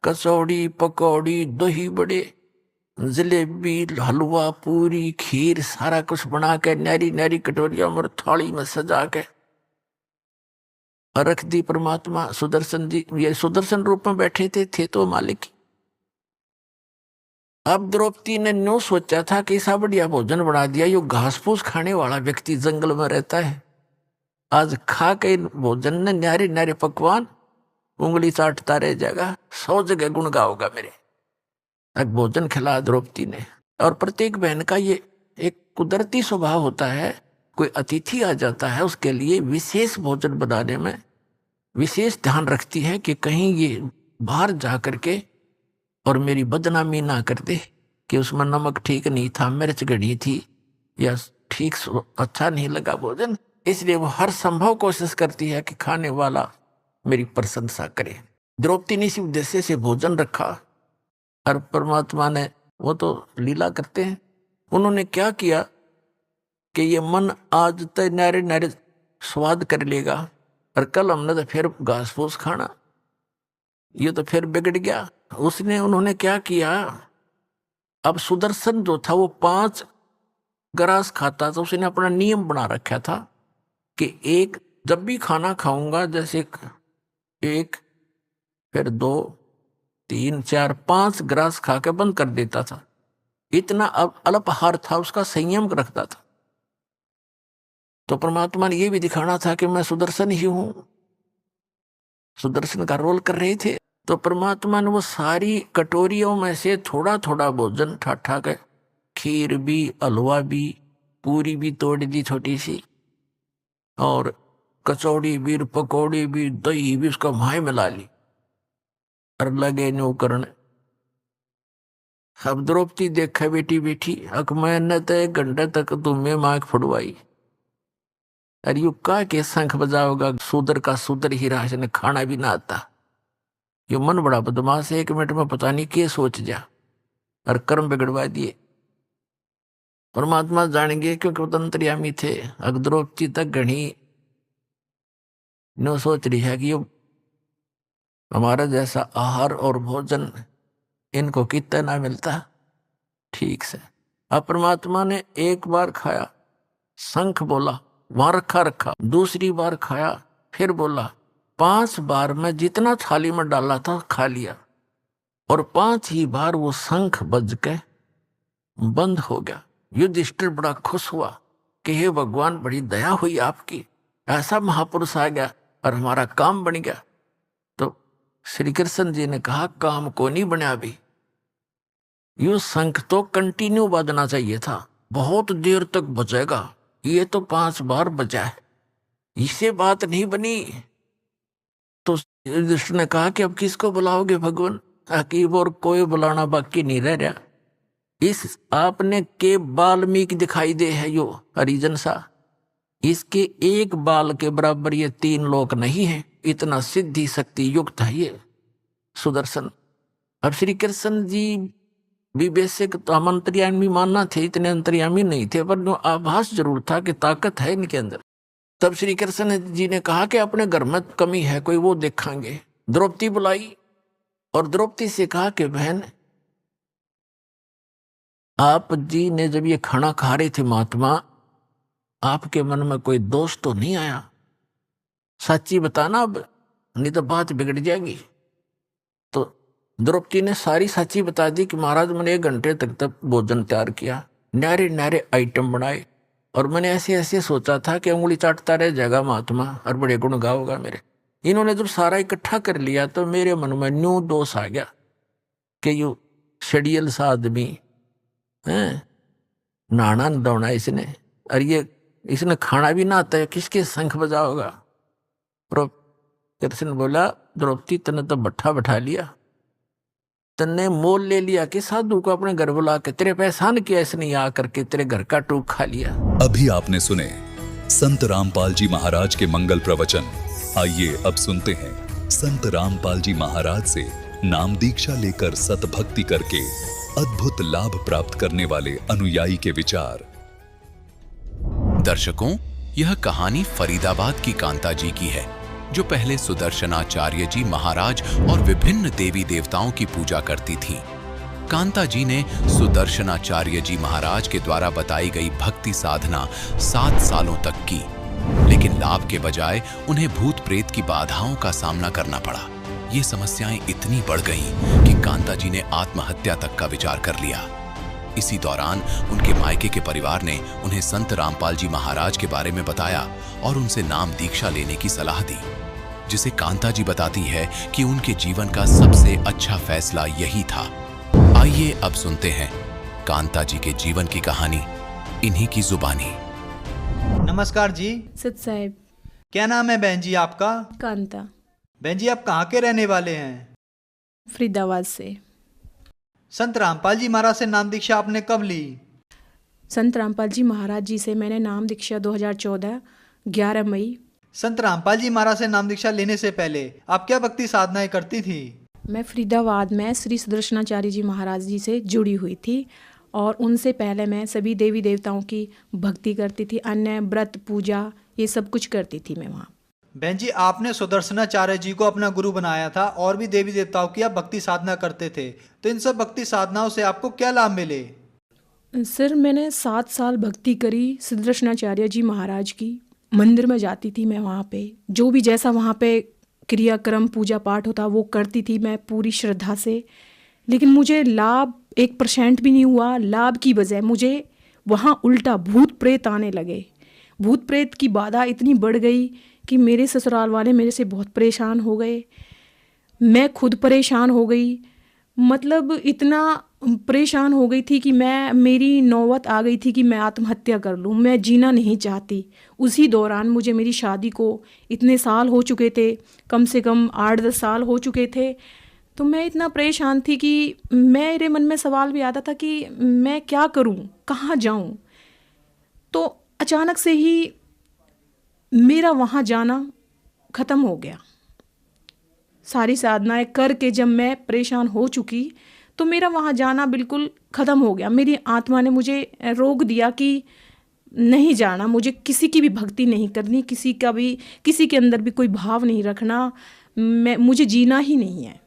कचौड़ी, पकौड़ी, दही बड़े, जलेबी, हलवा, पूरी, खीर, सारा कुछ बना के नारी नारी कटोरिया में थाली में सजा के रख दी। परमात्मा सुदर्शन जी ये सुदर्शन रूप में बैठे थे तो मालिक। अब द्रौपदी ने न्यू सोचा था कि ऐसा बढ़िया भोजन बना दिया, यो घास फूस खाने वाला व्यक्ति जंगल में रहता है, आज खा के भोजन ने न्यारे न्यारे पकवान उंगली चाटता रह जाएगा, 100 जगह गुण गाओगा मेरे। अब भोजन खिला द्रौपदी ने। और प्रत्येक बहन का ये एक कुदरती स्वभाव होता है, कोई अतिथि आ जाता है उसके लिए विशेष भोजन बनाने में विशेष ध्यान रखती है कि कहीं ये बाहर जा करके और मेरी बदनामी ना कर दे कि उसमें नमक ठीक नहीं था, मिर्च गढ़ी थी, या ठीक अच्छा नहीं लगा भोजन, इसलिए वो हर संभव कोशिश करती है कि खाने वाला मेरी प्रशंसा करे। द्रौपदी ने इसी उद्देश्य से भोजन रखा और परमात्मा ने, वो तो लीला करते हैं, उन्होंने क्या किया कि ये मन आज तक नारे नारे स्वाद कर लेगा और कल हमने तो फिर घास फूस खाना, ये तो फिर बिगड़ गया। उन्होंने क्या किया, अब सुदर्शन जो था वो 5 ग्रास खाता था। उसने अपना नियम बना रखा था कि एक जब भी खाना खाऊंगा, जैसे 1 फिर 2 3 4 5 ग्रास खा के बंद कर देता था। इतना अल्पाहार था, उसका संयम रखता था। तो परमात्मा ने ये भी दिखाना था कि मैं सुदर्शन ही हूं, सुदर्शन का रोल कर रहे थे। तो परमात्मा ने वो सारी कटोरियों में से थोड़ा थोड़ा भोजन ठाठा के, खीर भी, हलवा भी, पूरी भी तोड़ दी छोटी सी, और कचौड़ी भी, पकौड़ी भी, दही भी, उसका भाई मिला ली और लगे न्यू करने। अब द्रौपदी देखा बेटी बेटी, अक मैंने तो 1 घंटे तक तुम्हें मांग फुड़वाई, अरे यू का के शंख बजाओगा, सूदर का सूदर ही रहा, ने खाना भी ना आता। यो मन बड़ा बदमाश है, 1 मिनट में पता नहीं क्या सोच जा और कर्म बिगड़वा दिए। परमात्मा जानेंगे क्योंकि वो अंतर्यामी थे। अगर द्रौपदी तक घनी नो सोच रही है कि यो हमारा जैसा आहार और भोजन इनको कितना ना मिलता ठीक से। अब परमात्मा ने एक बार खाया, शंख बोला, वहां रखा, दूसरी बार खाया, फिर बोला, 5 बार में जितना थाली में डाला था खा लिया, और 5 ही बार वो शंख बज के बंद हो गया। युधिष्ठिर बड़ा खुश हुआ कि हे भगवान, बड़ी दया हुई आपकी, ऐसा महापुरुष आ गया और हमारा काम बन गया। तो श्री कृष्ण जी ने कहा, काम को नहीं बना अभी, यू शंख तो कंटिन्यू बजना चाहिए था, बहुत देर तक बजेगा, ये तो 5 बार बजा है, इससे बात नहीं बनी। तो युधिष्ठिर ने कहा कि अब किसको बुलाओगे भगवान, अकीब और कोई बुलाना बाकी नहीं रह रहा। इस आपने के वाल्मीकि दिखाई दे है यो हरिजन सा, इसके एक बाल के बराबर ये 3 लोक नहीं है, इतना सिद्धि शक्ति युक्त है ये सुदर्शन। अब श्री कृष्ण जी भी बेसिक तो हम अंतर्यामी मानना थे, इतने अंतर्यामी नहीं थे, पर आभास जरूर था कि ताकत है इनके अंदर। तब श्री कृष्ण जी ने कहा कि अपने घर में कमी है कोई, वो देखेंगे। द्रौपदी बुलाई और द्रौपदी से कहा कि बहन, आप जी ने जब ये खाना खा रहे थे महात्मा, आपके मन में कोई दोष तो नहीं आया? सच्ची बताना अब, नहीं तो बात बिगड़ जाएगी। तो द्रौपदी ने सारी सच्ची बता दी कि महाराज, मैंने 1 घंटे तक भोजन तैयार किया, न्यारे न्यारे आइटम बनाए, और मैंने ऐसे ऐसे सोचा था कि उंगली चाटता रह जाएगा महात्मा और बड़े गुण गाओगा मेरे। इन्होंने जब सारा इकट्ठा कर लिया तो मेरे मन में न्यू दोष आ गया कि यू शेडियल सा आदमी है, नहाना दौड़ा इसने, और ये इसने खाना भी ना आता है, किसके शंख बजाओगा। कृष्ण बोला, द्रौपदी तने तो भट्ठा बैठा लिया, तन्ने मोल ले लिया कि साधु को अपने घर बुला के तेरे पे एहसान किया इसने, आ करके तेरे घर का टूक खा लिया। अभी आपने सुने संत रामपाल जी महाराज के मंगल प्रवचन। आइए अब सुनते हैं संत रामपाल जी महाराज से नाम दीक्षा लेकर सतभक्ति करके अद्भुत लाभ प्राप्त करने वाले अनुयायी के विचार। दर्शकों, यह कहानी फरीदाबाद की कांता जी की है, जो पहले सुदर्शनाचार्य जी महाराज और विभिन्न देवी देवताओं की पूजा करती थीं। कांता जी ने सुदर्शनाचार्य जी महाराज के द्वारा बताई गई भक्ति साधना 7 सालों तक की, लेकिन लाभ के बजाय उन्हें भूत प्रेत की बाधाओं का सामना करना पड़ा। ये समस्याएं इतनी बढ़ गईं कि कांता जी ने आत्महत्या तक का विचार कर लिया। इसी दौरान उनके मायके के परिवार ने उन्हें संत रामपाल जी महाराज के बारे में बताया और उनसे नाम दीक्षा लेने की सलाह दी, जिसे कांता जी बताती है कि उनके जीवन का सबसे अच्छा फैसला यही था। आइए अब सुनते हैं कांता जी के जीवन की कहानी इन्हीं की जुबानी। नमस्कार जी। सत साहेब। क्या नाम है बहन जी आपका? कांता। बहन जी, आप कहाँ के रहने वाले हैं? फरीदाबाद से। संत रामपाल जी महाराज से नाम दीक्षा आपने कब ली? संत रामपाल जी महाराज जी से मैंने नाम दीक्षा 2014 11 मई। संत रामपाल जी महाराज से नाम दीक्षा लेने से पहले आप क्या भक्ति साधनाएं करती थी? मैं फरीदाबाद में श्री सुदर्शनाचार्य जी महाराज जी से जुड़ी हुई थी और उनसे पहले मैं सभी देवी देवताओं की भक्ति करती थी, अन्य व्रत पूजा ये सब कुछ करती थी मैं वहाँ। बहन जी, आपने सुदर्शनाचार्य जी को अपना गुरु बनाया था और भी देवी देवताओं की आप भक्ति साधना करते थे, तो इन सब भक्ति साधनाओं से आपको क्या लाभ मिले? सर मैंने 7 साल भक्ति करी सुदर्शनाचार्य जी महाराज की। मंदिर में जाती थी मैं, वहाँ पे जो भी जैसा वहाँ पे क्रियाक्रम पूजा पाठ होता वो करती थी मैं पूरी श्रद्धा से, लेकिन मुझे लाभ 1% भी नहीं हुआ। लाभ की बजाय मुझे वहाँ उल्टा भूत प्रेत आने लगे। भूत प्रेत की बाधा इतनी बढ़ गई कि मेरे ससुराल वाले मेरे से बहुत परेशान हो गए, मैं खुद परेशान हो गई। मतलब इतना परेशान हो गई थी कि मेरी नौबत आ गई थी कि मैं आत्महत्या कर लूँ, मैं जीना नहीं चाहती। उसी दौरान मुझे मेरी शादी को इतने साल हो चुके थे, कम से कम 8-10 साल हो चुके थे। तो मैं इतना परेशान थी कि मेरे मन में सवाल भी आता था कि मैं क्या करूँ, कहाँ जाऊँ। तो अचानक से ही मेरा वहाँ जाना ख़त्म हो गया। सारी साधनाएं करके जब मैं परेशान हो चुकी तो मेरा वहाँ जाना बिल्कुल ख़त्म हो गया। मेरी आत्मा ने मुझे रोक दिया कि नहीं जाना, मुझे किसी की भी भक्ति नहीं करनी, किसी के अंदर भी कोई भाव नहीं रखना, मुझे जीना ही नहीं है।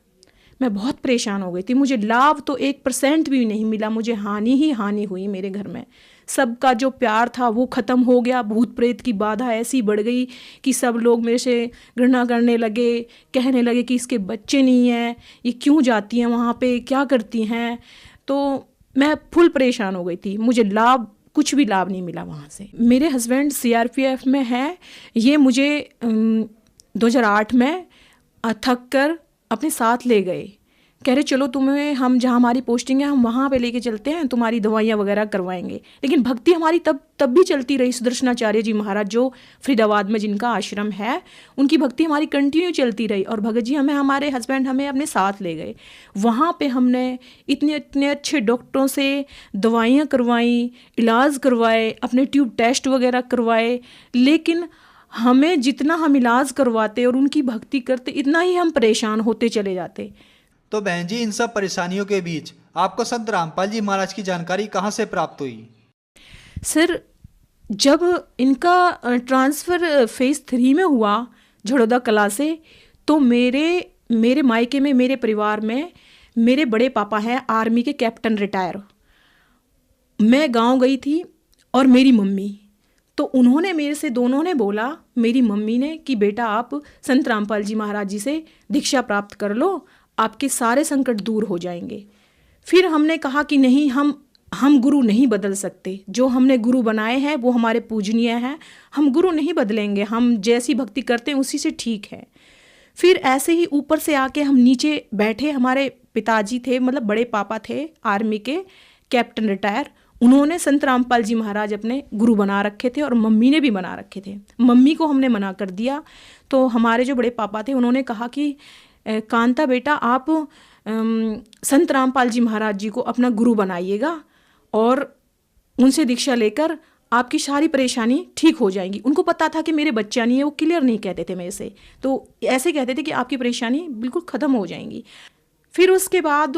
मैं बहुत परेशान हो गई थी। मुझे लाभ तो 1% भी नहीं मिला, मुझे हानि ही हानि हुई। मेरे घर में सबका जो प्यार था वो ख़त्म हो गया। भूत प्रेत की बाधा ऐसी बढ़ गई कि सब लोग मेरे से घृणा करने लगे, कहने लगे कि इसके बच्चे नहीं हैं, ये क्यों जाती हैं वहाँ पे, क्या करती हैं। तो मैं फुल परेशान हो गई थी। मुझे कुछ भी लाभ नहीं मिला वहाँ से। मेरे हस्बैंड CRPF में हैं। ये मुझे 2008 में थक कर अपने साथ ले गए, कह रहे चलो तुम्हें हम जहाँ हमारी पोस्टिंग है हम वहाँ पे लेके चलते हैं, तुम्हारी दवाइयाँ वगैरह करवाएंगे। लेकिन भक्ति हमारी तब भी चलती रही। सुदर्शनाचार्य जी महाराज जो फरीदाबाद में जिनका आश्रम है, उनकी भक्ति हमारी कंटिन्यू चलती रही। और भगत जी हमारे हस्बैंड हमें अपने साथ ले गए। वहाँ पे हमने इतने अच्छे डॉक्टरों से दवाइयाँ करवाई, इलाज करवाए, अपने ट्यूब टेस्ट वगैरह करवाए। लेकिन हमें जितना हम इलाज करवाते और उनकी भक्ति करते, इतना ही हम परेशान होते चले जाते। तो बहन जी, इन सब परेशानियों के बीच आपको संत रामपाल जी महाराज की जानकारी कहाँ से प्राप्त हुई? सर जब इनका ट्रांसफ़र फेज़ 3 में हुआ झड़ौदा कला से, तो मेरे मायके में, मेरे परिवार में मेरे बड़े पापा हैं आर्मी के कैप्टन रिटायर। मैं गांव गई थी और मेरी मम्मी, तो उन्होंने मेरे से, दोनों ने बोला, मेरी मम्मी ने कि बेटा आप संत रामपाल जी महाराज जी से दीक्षा प्राप्त कर लो, आपके सारे संकट दूर हो जाएंगे। फिर हमने कहा कि नहीं, हम गुरु नहीं बदल सकते। जो हमने गुरु बनाए हैं वो हमारे पूजनीय हैं, हम गुरु नहीं बदलेंगे, हम जैसी भक्ति करते हैं उसी से ठीक है। फिर ऐसे ही ऊपर से आके हम नीचे बैठे। हमारे पिताजी थे, मतलब बड़े पापा थे आर्मी के कैप्टन रिटायर, उन्होंने संत रामपाल जी महाराज अपने गुरु बना रखे थे और मम्मी ने भी बना रखे थे। मम्मी को हमने मना कर दिया। तो हमारे जो बड़े पापा थे उन्होंने कहा कि कांता बेटा आप संत रामपाल जी महाराज जी को अपना गुरु बनाइएगा और उनसे दीक्षा लेकर आपकी सारी परेशानी ठीक हो जाएंगी। उनको पता था कि मेरे बच्चा नहीं है, वो क्लियर नहीं कहते थे मेरे से, तो ऐसे कहते थे कि आपकी परेशानी बिल्कुल ख़त्म हो जाएंगी। फिर उसके बाद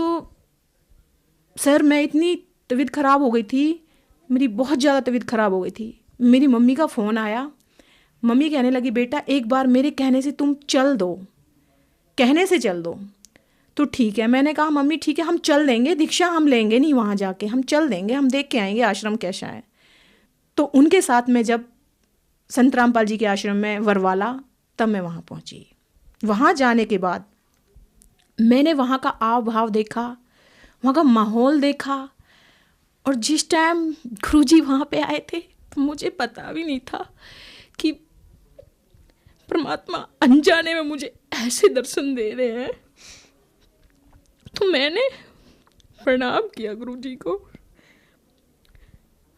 सर मैं इतनी तबीयत ख़राब हो गई थी, मेरी बहुत ज़्यादा तबीयत ख़राब हो गई थी। मेरी मम्मी का फ़ोन आया, मम्मी कहने लगी बेटा एक बार मेरे कहने से तुम चल दो, कहने से चल दो। तो ठीक है, मैंने कहा मम्मी ठीक है हम चल देंगे, दीक्षा हम लेंगे नहीं वहाँ जाके, हम चल देंगे, हम देख के आएंगे आश्रम कैसा है। तो उनके साथ में जब संत रामपाल जी के आश्रम में वरवाला, तब मैं वहाँ पहुँची। वहाँ जाने के बाद मैंने वहाँ का आव भाव देखा, वहाँ का माहौल देखा। और जिस टाइम गुरुजी वहाँ पे आए थे तो मुझे पता भी नहीं था कि परमात्मा अनजाने में मुझे ऐसे दर्शन दे रहे हैं। तो मैंने प्रणाम किया गुरुजी को,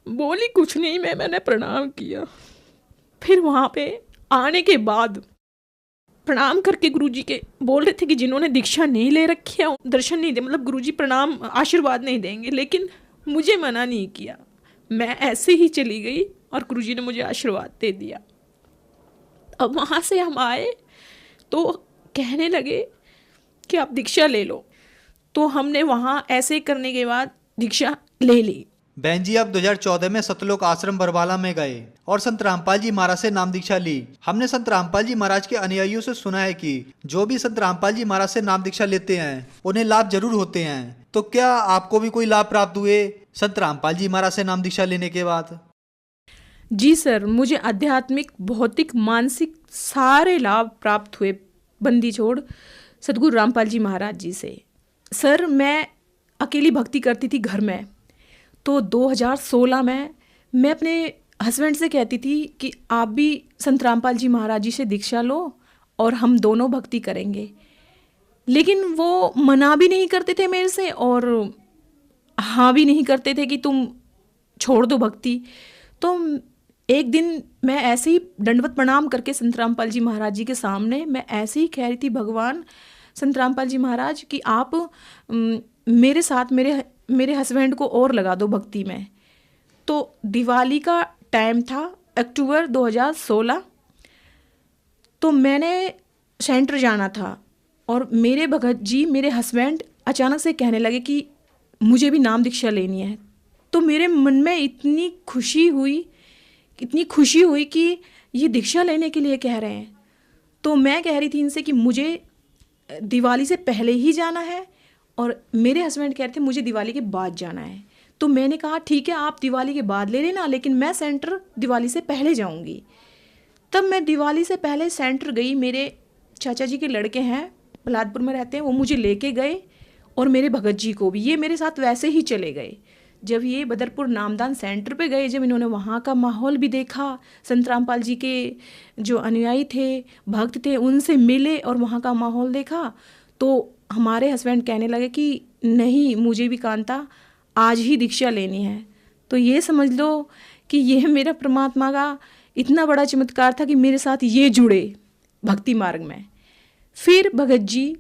बोली कुछ नहीं, मैंने प्रणाम किया। फिर वहाँ पे आने के बाद प्रणाम करके गुरुजी के बोल रहे थे कि जिन्होंने दीक्षा नहीं ले रखी है दर्शन नहीं दे, मतलब गुरुजी प्रणाम आशीर्वाद नहीं देंगे, लेकिन मुझे मना नहीं किया। मैं ऐसे ही चली गई और गुरुजी ने मुझे आशीर्वाद दे दिया। अब वहाँ से हम आए तो कहने लगे कि आप दीक्षा ले लो। तो हमने वहाँ ऐसे करने के बाद दीक्षा ले ली। बहन जी, आप 2014 में सतलोक आश्रम बरवाला में गए और संत रामपाल जी महाराज से नाम दीक्षा ली। हमने संत रामपाल जी महाराज के अनुयायियों से सुना है कि जो भी संत रामपाल जी महाराज से नाम दीक्षा लेते हैं उन्हें लाभ जरूर होते हैं। तो क्या आपको भी कोई लाभ प्राप्त हुए संत रामपाल जी महाराज से नाम दीक्षा लेने के बाद? जी सर, मुझे आध्यात्मिक, भौतिक, मानसिक सारे लाभ प्राप्त हुए बंदी छोड़ सतगुरु रामपाल जी महाराज जी से। सर, मैं अकेली भक्ति करती थी घर में। तो 2016 में मैं अपने हस्बैंड से कहती थी कि आप भी संत रामपाल जी महाराज जी से दीक्षा लो और हम दोनों भक्ति करेंगे। लेकिन वो मना भी नहीं करते थे मेरे से और हाँ भी नहीं करते थे कि तुम छोड़ दो भक्ति। तो एक दिन मैं ऐसे ही दंडवत प्रणाम करके संत रामपाल जी महाराज जी के सामने मैं ऐसे ही कह रही थी, भगवान संत रामपाल जी महाराज कि आप मेरे साथ मेरे हस्बैंड को और लगा दो भक्ति में। तो दिवाली का टाइम था, अक्टूबर 2016। तो मैंने सेंटर जाना था और मेरे भगत जी, मेरे हस्बैंड अचानक से कहने लगे कि मुझे भी नाम दीक्षा लेनी है। तो मेरे मन में इतनी खुशी हुई कि ये दीक्षा लेने के लिए कह रहे हैं। तो मैं कह रही थी इनसे कि मुझे दिवाली से पहले ही जाना है और मेरे हस्बैंड कह रहे थे मुझे दिवाली के बाद जाना है। तो मैंने कहा ठीक है, आप दिवाली के बाद ले लेना, लेकिन मैं सेंटर दिवाली से पहले जाऊंगी। तब मैं दिवाली से पहले सेंटर गई। मेरे चाचा जी के लड़के हैं, पलादपुर में रहते हैं, वो मुझे लेके गए और मेरे भगत जी को भी। ये मेरे साथ वैसे ही चले गए। जब ये बदरपुर नामदान सेंटर पे गए, जब इन्होंने वहाँ का माहौल भी देखा, संत रामपाल जी के जो अनुयायी थे, भक्त थे, उनसे मिले और वहाँ का माहौल देखा, तो हमारे हस्बैंड कहने लगे कि नहीं, मुझे भी कांता आज ही दीक्षा लेनी है। तो ये समझ लो कि ये मेरा परमात्मा का इतना बड़ा चमत्कार था कि मेरे साथ ये जुड़े भक्ति मार्ग में। फिर भगत जी,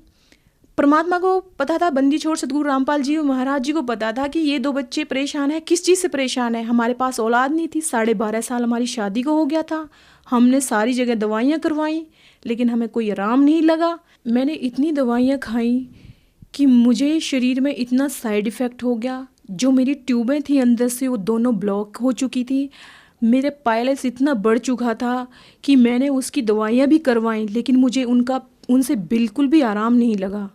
परमात्मा को पता था, बंदी छोड़ सतगुरु रामपाल जी महाराज जी को पता था कि ये 2 बच्चे परेशान हैं। किस चीज़ से परेशान है? हमारे पास औलाद नहीं थी। 12.5 साल हमारी शादी को हो गया था। हमने सारी जगह दवाइयाँ करवाई लेकिन हमें कोई आराम नहीं लगा। मैंने इतनी दवाइयाँ खाई कि मुझे शरीर में इतना साइड इफ़ेक्ट हो गया। जो मेरी ट्यूबें थी अंदर से वो दोनों ब्लॉक हो चुकी थी। मेरे पायल्स इतना बढ़ चुका था कि मैंने उसकी दवाइयाँ भी करवाई लेकिन मुझे उनसे बिल्कुल भी आराम नहीं लगा।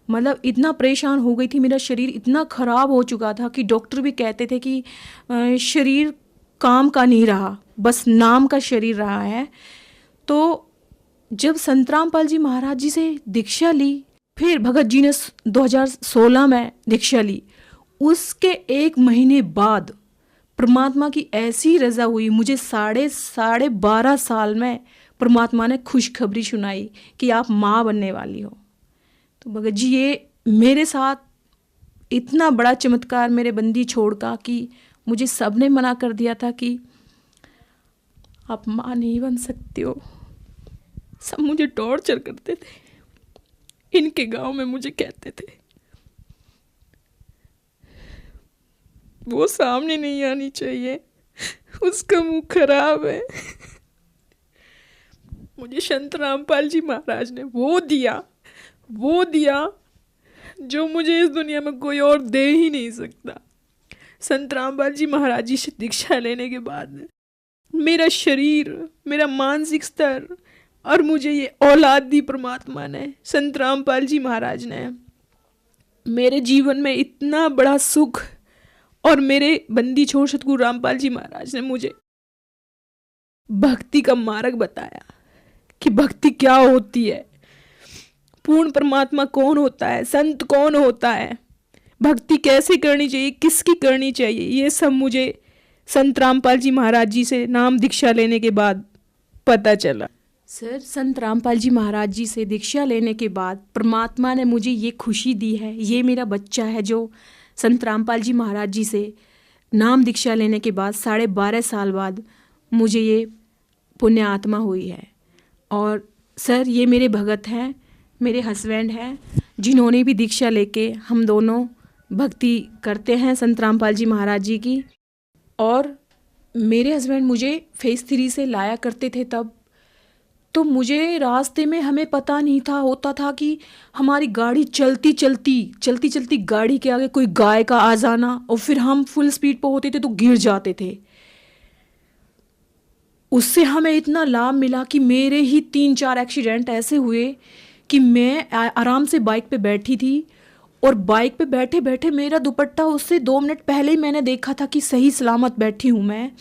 मतलब इतना परेशान हो गई थी, मेरा शरीर इतना ख़राब हो चुका था कि डॉक्टर भी कहते थे कि शरीर काम का नहीं रहा, बस नाम का शरीर रहा है। तो जब संत रामपाल जी महाराज जी से दीक्षा ली, फिर भगत जी ने 2016 में दीक्षा ली, उसके 1 महीने बाद परमात्मा की ऐसी रज़ा हुई, मुझे 12.5 साल में परमात्मा ने खुशखबरी सुनाई कि आप माँ बनने वाली हो। तो भगत जी, ये मेरे साथ इतना बड़ा चमत्कार मेरे बंदी छोड़ का कि मुझे सबने मना कर दिया था कि आप माँ नहीं बन सकती हो। सब मुझे टॉर्चर करते थे, इनके गांव में मुझे कहते थे वो सामने नहीं आनी चाहिए, उसका मुंह खराब है। मुझे संत रामपाल जी महाराज ने वो दिया जो मुझे इस दुनिया में कोई और दे ही नहीं सकता। संत रामपाल जी महाराज जी से दीक्षा लेने के बाद मेरा शरीर, मेरा मानसिक स्तर और मुझे ये औलाद दी परमात्मा ने, संत रामपाल जी महाराज ने, मेरे जीवन में इतना बड़ा सुख, और मेरे बंदी छोड़ सतगुरु रामपाल जी महाराज ने मुझे भक्ति का मार्ग बताया कि भक्ति क्या होती है, पूर्ण परमात्मा कौन होता है, संत कौन होता है, भक्ति कैसे करनी चाहिए, किसकी करनी चाहिए। ये सब मुझे संत रामपाल जी महाराज जी से नाम दीक्षा लेने के बाद पता चला। सर, संत रामपाल जी महाराज जी से दीक्षा लेने के बाद परमात्मा ने मुझे ये खुशी दी है, ये मेरा बच्चा है जो संत रामपाल जी महाराज जी से नाम दीक्षा लेने के बाद 12.5 साल बाद मुझे ये पुण्य आत्मा हुई है। और सर, ये मेरे भगत हैं, मेरे हस्बैंड हैं, जिन्होंने भी दीक्षा लेके हम दोनों भक्ति करते हैं संत रामपाल जी महाराज जी की। और मेरे हस्बैंड मुझे फेज़ 3 से लाया करते थे तब, तो मुझे रास्ते में हमें पता नहीं था, होता था कि हमारी गाड़ी चलती चलती गाड़ी के आगे कोई गाय का आ जाना, और फिर हम फुल स्पीड पर होते थे तो गिर जाते थे। उससे हमें इतना लाभ मिला कि मेरे ही 3-4 एक्सीडेंट ऐसे हुए कि मैं आराम से बाइक पे बैठी थी, और बाइक पे बैठे बैठे मेरा दुपट्टा उससे 2 मिनट पहले ही मैंने देखा था कि सही सलामत बैठी हूँ मैं,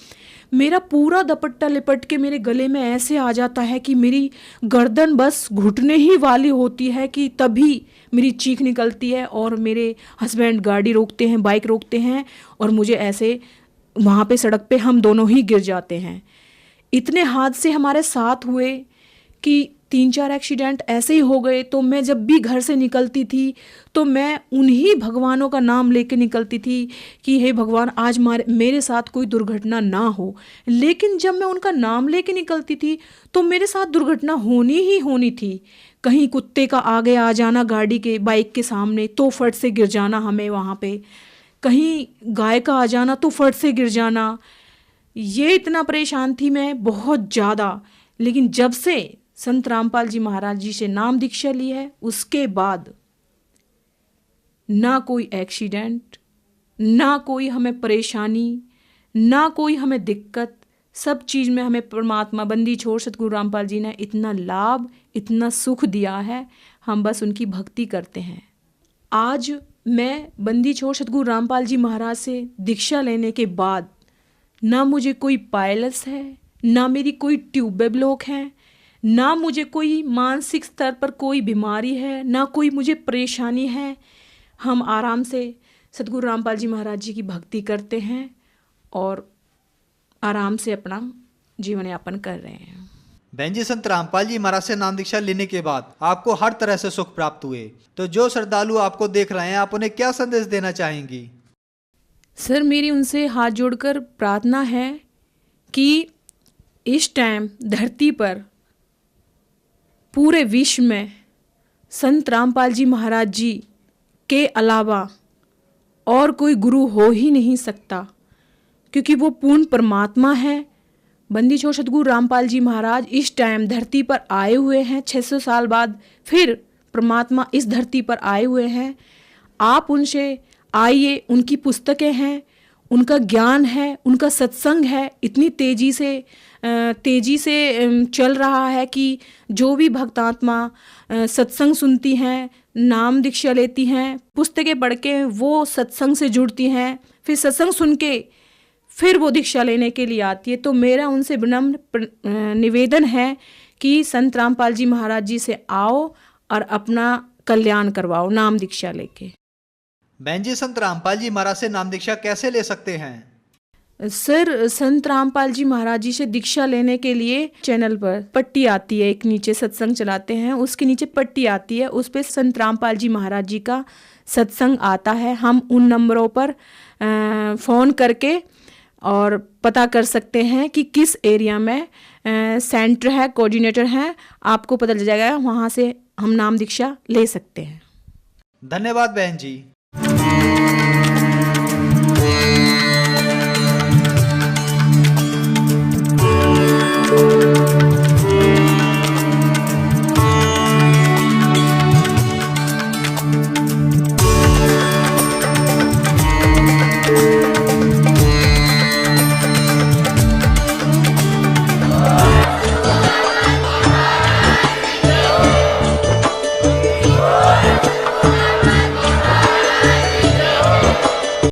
मेरा पूरा दुपट्टा लिपट के मेरे गले में ऐसे आ जाता है कि मेरी गर्दन बस घुटने ही वाली होती है कि तभी मेरी चीख निकलती है, और मेरे हस्बैंड गाड़ी रोकते हैं, बाइक रोकते हैं, और मुझे ऐसे वहाँ पे सड़क पे हम दोनों ही गिर जाते हैं। इतने हादसे हमारे साथ हुए कि 3-4 एक्सीडेंट ऐसे ही हो गए। तो मैं जब भी घर से निकलती थी तो मैं उन्हीं भगवानों का नाम लेके निकलती थी कि हे भगवान आज मेरे साथ कोई दुर्घटना ना हो। लेकिन जब मैं उनका नाम लेके निकलती थी तो मेरे साथ दुर्घटना होनी ही होनी थी। कहीं कुत्ते का आगे आ जाना गाड़ी के बाइक के सामने तो फट से गिर जाना हमें वहाँ पे, कहीं गाय का आ जाना तो फट से गिर जाना। ये इतना परेशान थी मैं बहुत ज़्यादा। लेकिन जब से संत रामपाल जी महाराज जी से नाम दीक्षा ली है उसके बाद ना कोई एक्सीडेंट, ना कोई हमें परेशानी, ना कोई हमें दिक्कत, सब चीज़ में हमें परमात्मा बंदी छोड़ सतगुरु रामपाल जी ने इतना लाभ, इतना सुख दिया है, हम बस उनकी भक्ति करते हैं। आज मैं बंदी छोड़ सतगुरु रामपाल जी महाराज से दीक्षा लेने के बाद ना मुझे कोई पायलस है, ना मेरी कोई ट्यूब ब्लॉक है, ना मुझे कोई मानसिक स्तर पर कोई बीमारी है, ना कोई मुझे परेशानी है। हम आराम से सतगुरु रामपाल जी महाराज जी की भक्ति करते हैं और आराम से अपना जीवन यापन कर रहे हैं। बहन जी, संत रामपाल जी महाराज से नाम दीक्षा लेने के बाद आपको हर तरह से सुख प्राप्त हुए, तो जो श्रद्धालु आपको देख रहे हैं आप उन्हें क्या संदेश देना चाहेंगी? सर, मेरी उनसे हाथ जोड़कर प्रार्थना है कि इस टाइम धरती पर पूरे विश्व में संत रामपाल जी महाराज जी के अलावा और कोई गुरु हो ही नहीं सकता, क्योंकि वो पूर्ण परमात्मा है। बंदी छोड़ सतगुरु रामपाल जी महाराज इस टाइम धरती पर आए हुए हैं, 600 साल बाद फिर परमात्मा इस धरती पर आए हुए हैं। आप उनसे आइए, उनकी पुस्तकें हैं, उनका ज्ञान है, उनका सत्संग है, इतनी तेज़ी से चल रहा है कि जो भी भक्तात्मा सत्संग सुनती हैं, नाम दीक्षा लेती हैं, पुस्तकें पढ़ के वो सत्संग से जुड़ती हैं, फिर सत्संग सुन के फिर वो दीक्षा लेने के लिए आती है। तो मेरा उनसे विनम्र निवेदन है कि संत रामपाल जी महाराज जी से आओ और अपना कल्याण करवाओ नाम दीक्षा लेके। बहन जी, संत रामपाल जी महाराज से नाम दीक्षा कैसे ले सकते हैं? सर, संत रामपाल जी महाराज जी से दीक्षा लेने के लिए चैनल पर पट्टी आती है, एक नीचे सत्संग चलाते हैं, उसके नीचे पट्टी आती है, उस पर संत रामपाल जी महाराज जी का सत्संग आता है। हम उन नंबरों पर फ़ोन करके और पता कर सकते हैं कि किस एरिया में सेंटर है, कोऑर्डिनेटर है, आपको पता चल जाएगा, वहाँ से हम नाम दीक्षा ले सकते हैं। धन्यवाद बहन जी।